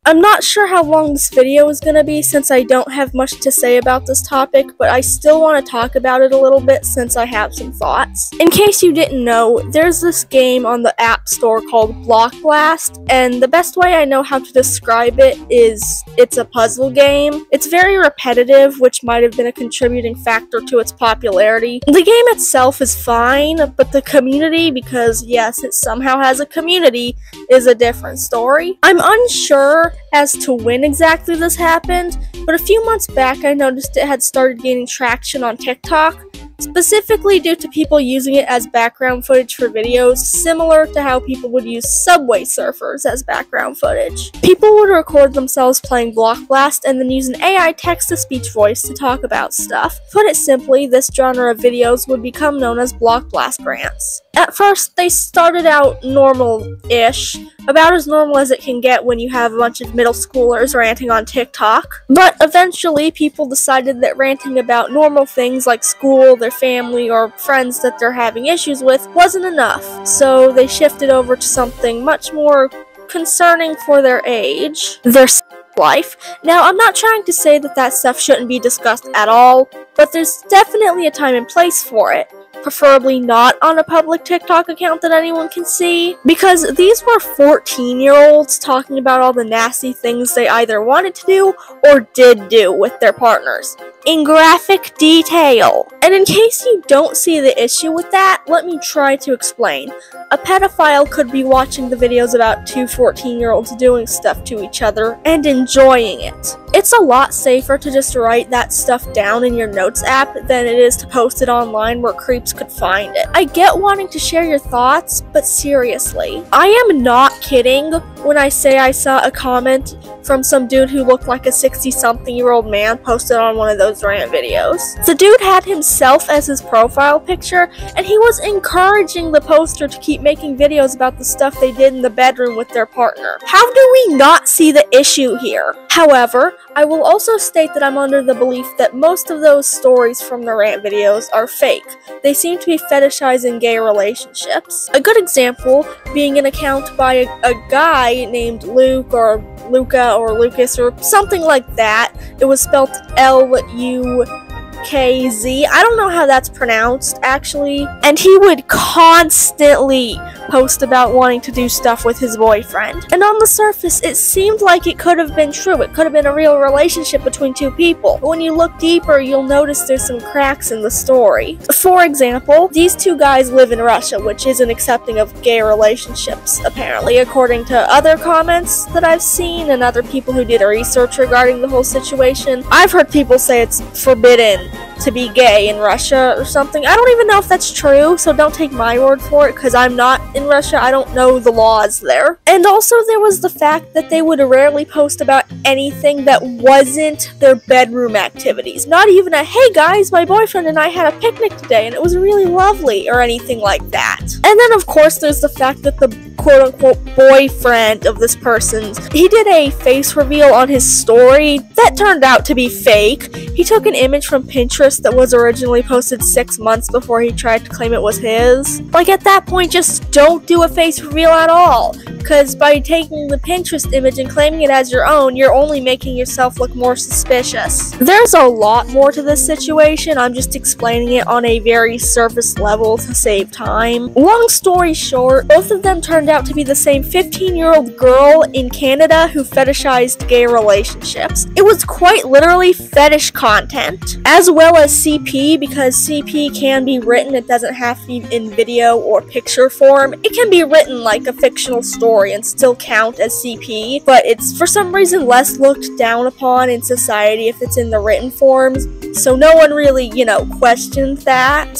I'm not sure how long this video is gonna be since I don't have much to say about this topic, but I still want to talk about it a little bit since I have some thoughts. In case you didn't know, there's this game on the App Store called Block Blast, and the best way I know how to describe it is it's a puzzle game. It's very repetitive, which might have been a contributing factor to its popularity. The game itself is fine, but the community, because yes, it somehow has a community, is a different story. I'm unsure as to when exactly this happened, but a few months back I noticed it had started gaining traction on TikTok, specifically due to people using it as background footage for videos, similar to how people would use Subway Surfers as background footage. People would record themselves playing Block Blast and then use an AI text-to-speech voice to talk about stuff. Put it simply, this genre of videos would become known as Block Blast rants. At first, they started out normal-ish, about as normal as it can get when you have a bunch of middle schoolers ranting on TikTok. But eventually, people decided that ranting about normal things like school, their family, or friends that they're having issues with wasn't enough. So they shifted over to something much more concerning for their age, their life. Now, I'm not trying to say that that stuff shouldn't be discussed at all, but there's definitely a time and place for it. Preferably not on a public TikTok account that anyone can see, because these were 14-year-olds talking about all the nasty things they either wanted to do or did do with their partners, in graphic detail. And in case you don't see the issue with that, let me try to explain. A pedophile could be watching the videos about two 14-year-olds doing stuff to each other and enjoying it. It's a lot safer to just write that stuff down in your notes app than it is to post it online where creeps could find it. I get wanting to share your thoughts, but seriously, I am not kidding when I say I saw a comment from some dude who looked like a 60-something-year-old man posted on one of those rant videos. The dude had himself as his profile picture, and he was encouraging the poster to keep making videos about the stuff they did in the bedroom with their partner. How do we not see the issue here? However, I will also state that I'm under the belief that most of those stories from the rant videos are fake. They seem to be fetishizing gay relationships. A good example being an account by a guy named Luke or Luca or Lucas or something like that. It was spelled L-U-K-Z. I don't know how that's pronounced, actually. And he would constantly post about wanting to do stuff with his boyfriend. And on the surface, it seemed like it could have been true. It could have been a real relationship between two people. But when you look deeper, you'll notice there's some cracks in the story. For example, these two guys live in Russia, which isn't accepting of gay relationships, apparently, according to other comments that I've seen and other people who did research regarding the whole situation. I've heard people say it's forbidden to be gay in Russia or something. I don't even know if that's true, so don't take my word for it, because I'm not in Russia. I don't know the laws there. And also there was the fact that they would rarely post about anything that wasn't their bedroom activities. Not even a, hey guys, my boyfriend and I had a picnic today and it was really lovely, or anything like that. And then of course there's the fact that the quote-unquote boyfriend of this person's, he did a face reveal on his story that turned out to be fake. He took an image from Pinterest that was originally posted 6 months before he tried to claim it was his. Like, at that point, just don't do a face reveal at all, because by taking the Pinterest image and claiming it as your own, you're only making yourself look more suspicious. There's a lot more to this situation. I'm just explaining it on a very surface level to save time. Long story short, both of them turned out to be the same 15-year-old girl in Canada who fetishized gay relationships. It was quite literally fetish content, as well as CP, because CP can be written, it doesn't have to be in video or picture form. It can be written like a fictional story and still count as CP, but it's for some reason less looked down upon in society if it's in the written forms, so no one really, questioned that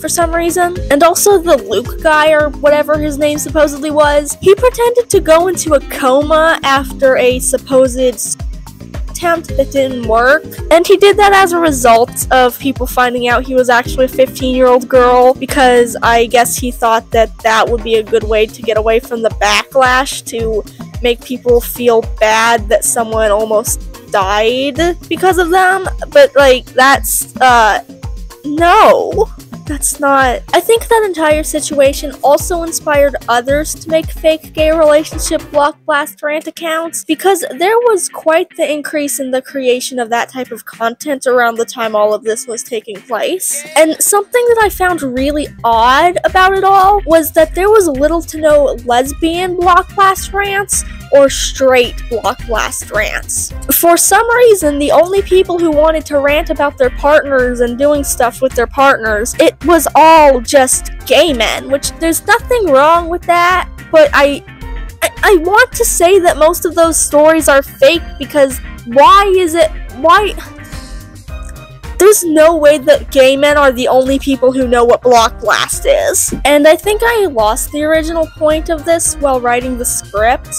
for some reason. And also the Luke guy, or whatever his name supposedly was, he pretended to go into a coma after a supposed attempt that didn't work, and he did that as a result of people finding out he was actually a 15-year-old girl, because I guess he thought that that would be a good way to get away from the backlash, to make people feel bad that someone almost died because of them. But like, that's no. That's not... I think that entire situation also inspired others to make fake gay relationship block blast rant accounts, because there was quite the increase in the creation of that type of content around the time all of this was taking place. And something that I found really odd about it all was that there was little to no lesbian block blast rants or straight block blast rants. For some reason, the only people who wanted to rant about their partners and doing stuff with their partners, it was all just gay men, which there's nothing wrong with that, but I want to say that most of those stories are fake, because why? There's no way that gay men are the only people who know what block blast is. And I think I lost the original point of this while writing the script,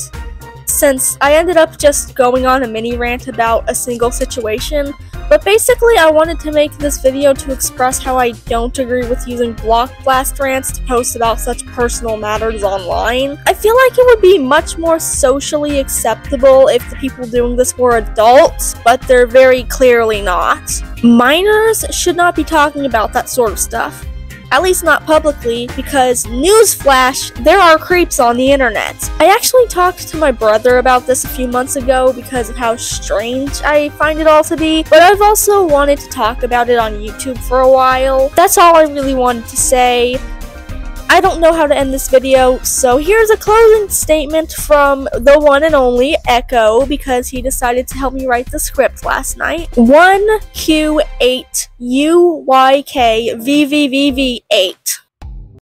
since I ended up just going on a mini rant about a single situation. But basically, I wanted to make this video to express how I don't agree with using block blast rants to post about such personal matters online. I feel like it would be much more socially acceptable if the people doing this were adults, but they're very clearly not. Minors should not be talking about that sort of stuff. At least not publicly, because newsflash, there are creeps on the internet. I actually talked to my brother about this a few months ago because of how strange I find it all to be, but I've also wanted to talk about it on YouTube for a while. That's all I really wanted to say. I don't know how to end this video, so here's a closing statement from the one and only Echo, because he decided to help me write the script last night. 1Q8 UYK VVVV8.